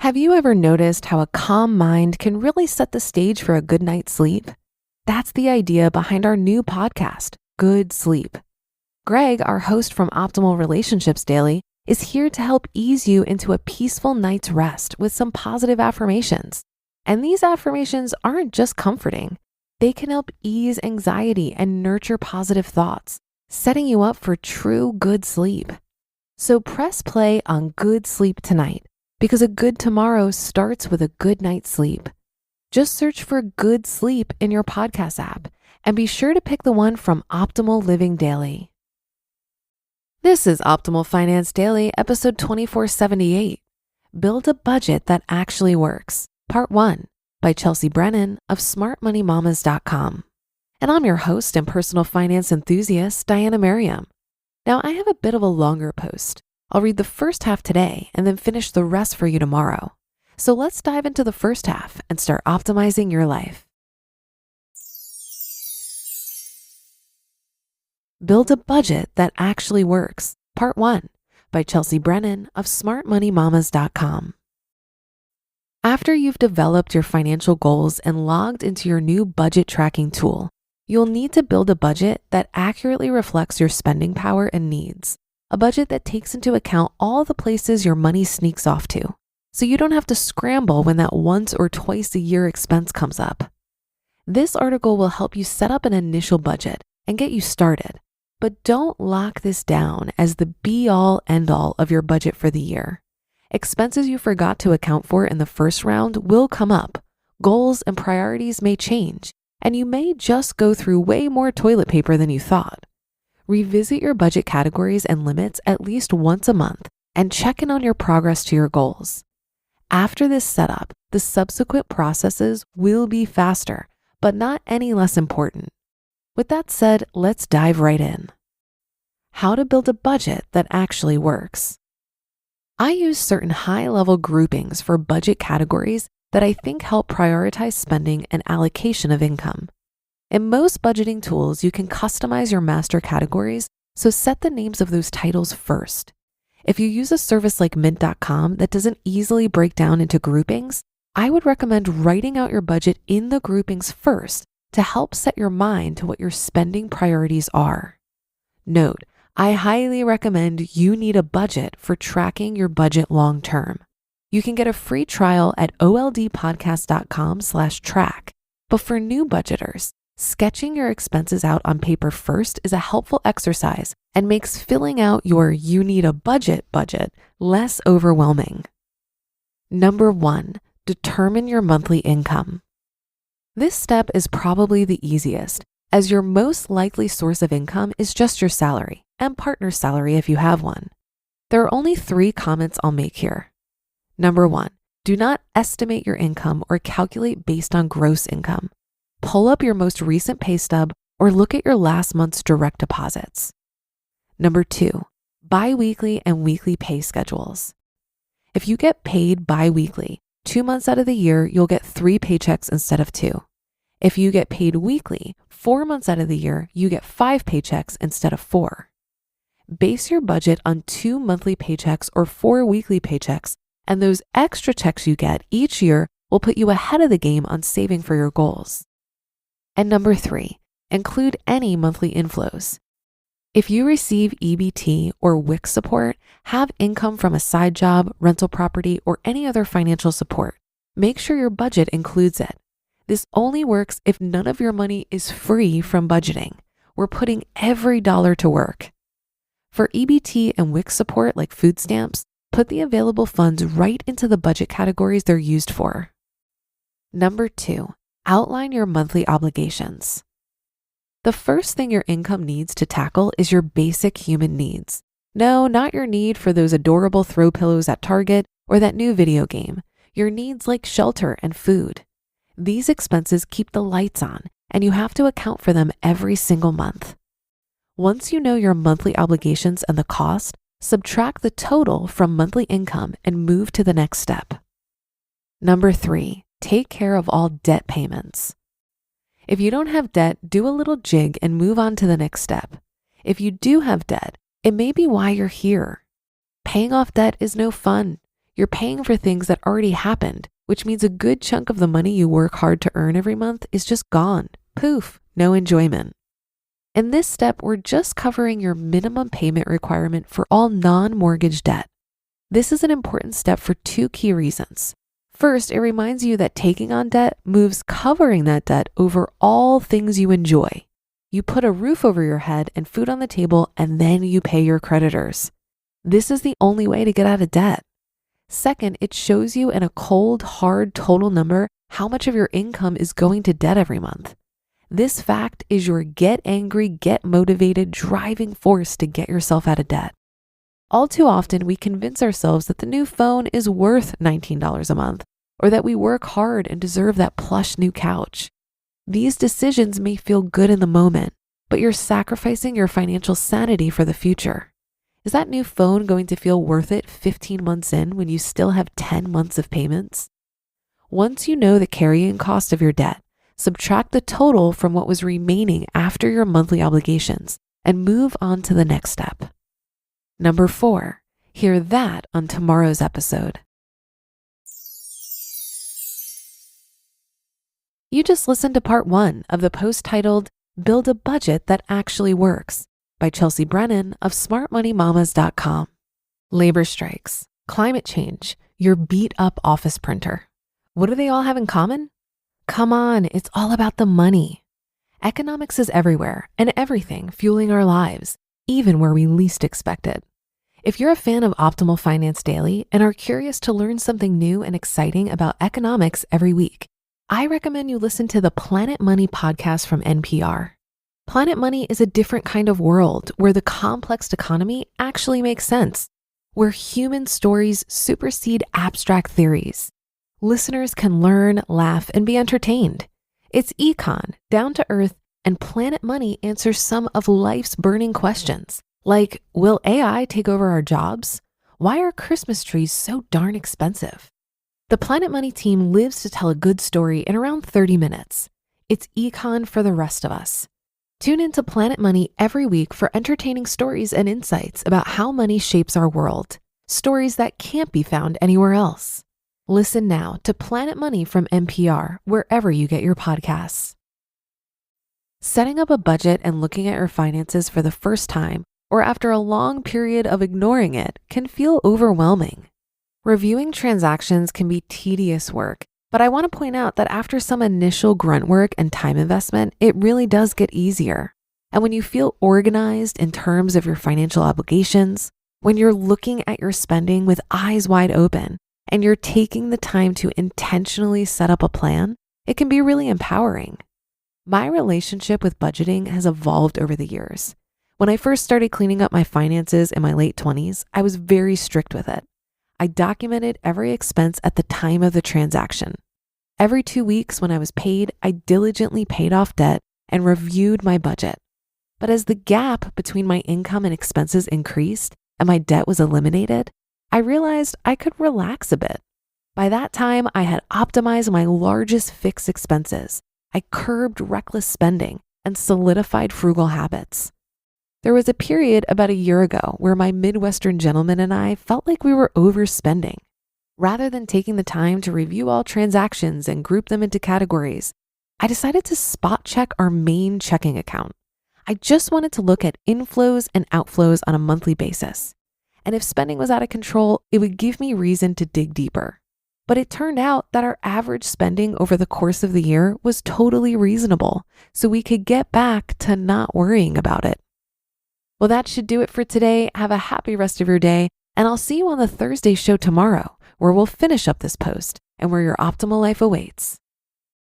Have you ever noticed how a calm mind can really set the stage for a good night's sleep? That's the idea behind our new podcast, Good Sleep. Greg, our host from Optimal Relationships Daily, is here to help ease you into a peaceful night's rest with some positive affirmations. And these affirmations aren't just comforting. They can help ease anxiety and nurture positive thoughts, setting you up for true good sleep. So press play on Good Sleep tonight, because a good tomorrow starts with a good night's sleep. Just search for Good Sleep in your podcast app and be sure to pick the one from Optimal Living Daily. This is Optimal Finance Daily, episode 2478, Build a Budget That Actually Works, Part 1, by Chelsea Brennan of smartmoneymamas.com. And I'm your host and personal finance enthusiast, Diana Merriam. Now, I have a bit of a longer post. I'll read the first half today and then finish the rest for you tomorrow. So let's dive into the first half and start optimizing your life. Build a Budget That Actually Works, Part 1, by Chelsea Brennan of smartmoneymamas.com. After you've developed your financial goals and logged into your new budget tracking tool, you'll need to build a budget that accurately reflects your spending power and needs. A budget that takes into account all the places your money sneaks off to, so you don't have to scramble when that once or twice a year expense comes up. This article will help you set up an initial budget and get you started, but don't lock this down as the be-all, end-all of your budget for the year. Expenses you forgot to account for in the first round will come up, goals and priorities may change, and you may just go through way more toilet paper than you thought. Revisit your budget categories and limits at least once a month and check in on your progress to your goals. After this setup, the subsequent processes will be faster, but not any less important. With that said, let's dive right in. How to build a budget that actually works. I use certain high-level groupings for budget categories that I think help prioritize spending and allocation of income. In most budgeting tools, you can customize your master categories, so set the names of those titles first. If you use a service like mint.com that doesn't easily break down into groupings, I would recommend writing out your budget in the groupings first to help set your mind to what your spending priorities are. Note, I highly recommend you need a budget for tracking your budget long term. You can get a free trial at oldpodcast.com/track. But for new budgeters, sketching your expenses out on paper first is a helpful exercise and makes filling out your you need a budget less overwhelming. Number 1, determine your monthly income. This step is probably the easiest, as your most likely source of income is just your salary and partner's salary if you have one. There are only 3 comments I'll make here. Number 1, do not estimate your income or calculate based on gross income. Pull up your most recent pay stub or look at your last month's direct deposits. Number 2, bi-weekly and weekly pay schedules. If you get paid bi-weekly, 2 months out of the year, you'll get 3 paychecks instead of 2. If you get paid weekly, 4 months out of the year, you get 5 paychecks instead of 4. Base your budget on 2 monthly paychecks or 4 weekly paychecks, and those extra checks you get each year will put you ahead of the game on saving for your goals. And number 3, include any monthly inflows. If you receive EBT or WIC support, have income from a side job, rental property, or any other financial support, make sure your budget includes it. This only works if none of your money is free from budgeting. We're putting every dollar to work. For EBT and WIC support like food stamps, put the available funds right into the budget categories they're used for. Number 2, outline your monthly obligations. The first thing your income needs to tackle is your basic human needs. No, not your need for those adorable throw pillows at Target or that new video game. Your needs like shelter and food. These expenses keep the lights on, and you have to account for them every single month. Once you know your monthly obligations and the cost, subtract the total from monthly income and move to the next step. Number 3, take care of all debt payments. If you don't have debt, do a little jig and move on to the next step. If you do have debt, it may be why you're here. Paying off debt is no fun. You're paying for things that already happened, which means a good chunk of the money you work hard to earn every month is just gone. Poof, no enjoyment. In this step, we're just covering your minimum payment requirement for all non-mortgage debt. This is an important step for two key reasons. First, it reminds you that taking on debt moves covering that debt over all things you enjoy. You put a roof over your head and food on the table, and then you pay your creditors. This is the only way to get out of debt. Second, it shows you in a cold, hard total number how much of your income is going to debt every month. This fact is your get angry, get motivated, driving force to get yourself out of debt. All too often, we convince ourselves that the new phone is worth $19 a month, or that we work hard and deserve that plush new couch. These decisions may feel good in the moment, but you're sacrificing your financial sanity for the future. Is that new phone going to feel worth it 15 months in when you still have 10 months of payments? Once you know the carrying cost of your debt, subtract the total from what was remaining after your monthly obligations and move on to the next step. Number 4, hear that on tomorrow's episode. You just listened to part 1 of the post titled Build a Budget That Actually Works by Chelsea Brennan of smartmoneymamas.com. Labor strikes, climate change, your beat up office printer. What do they all have in common? Come on, it's all about the money. Economics is everywhere and everything fueling our lives, even where we least expect it. If you're a fan of Optimal Finance Daily and are curious to learn something new and exciting about economics every week, I recommend you listen to the Planet Money podcast from NPR. Planet Money is a different kind of world where the complex economy actually makes sense, where human stories supersede abstract theories. Listeners can learn, laugh, and be entertained. It's econ, down to earth, and Planet Money answers some of life's burning questions, like, will AI take over our jobs? Why are Christmas trees so darn expensive? The Planet Money team lives to tell a good story in around 30 minutes. It's econ for the rest of us. Tune into Planet Money every week for entertaining stories and insights about how money shapes our world, stories that can't be found anywhere else. Listen now to Planet Money from NPR, wherever you get your podcasts. Setting up a budget and looking at your finances for the first time, or after a long period of ignoring it, can feel overwhelming. Reviewing transactions can be tedious work, but I want to point out that after some initial grunt work and time investment, it really does get easier. And when you feel organized in terms of your financial obligations, when you're looking at your spending with eyes wide open, and you're taking the time to intentionally set up a plan, it can be really empowering. My relationship with budgeting has evolved over the years. When I first started cleaning up my finances in my late 20s, I was very strict with it. I documented every expense at the time of the transaction. Every 2 weeks when I was paid, I diligently paid off debt and reviewed my budget. But as the gap between my income and expenses increased and my debt was eliminated, I realized I could relax a bit. By that time, I had optimized my largest fixed expenses. I curbed reckless spending and solidified frugal habits. There was a period about a year ago where my Midwestern gentleman and I felt like we were overspending. Rather than taking the time to review all transactions and group them into categories, I decided to spot check our main checking account. I just wanted to look at inflows and outflows on a monthly basis. And if spending was out of control, it would give me reason to dig deeper. But it turned out that our average spending over the course of the year was totally reasonable, so we could get back to not worrying about it. Well, that should do it for today. Have a happy rest of your day, and I'll see you on the Thursday show tomorrow, where we'll finish up this post and where your optimal life awaits.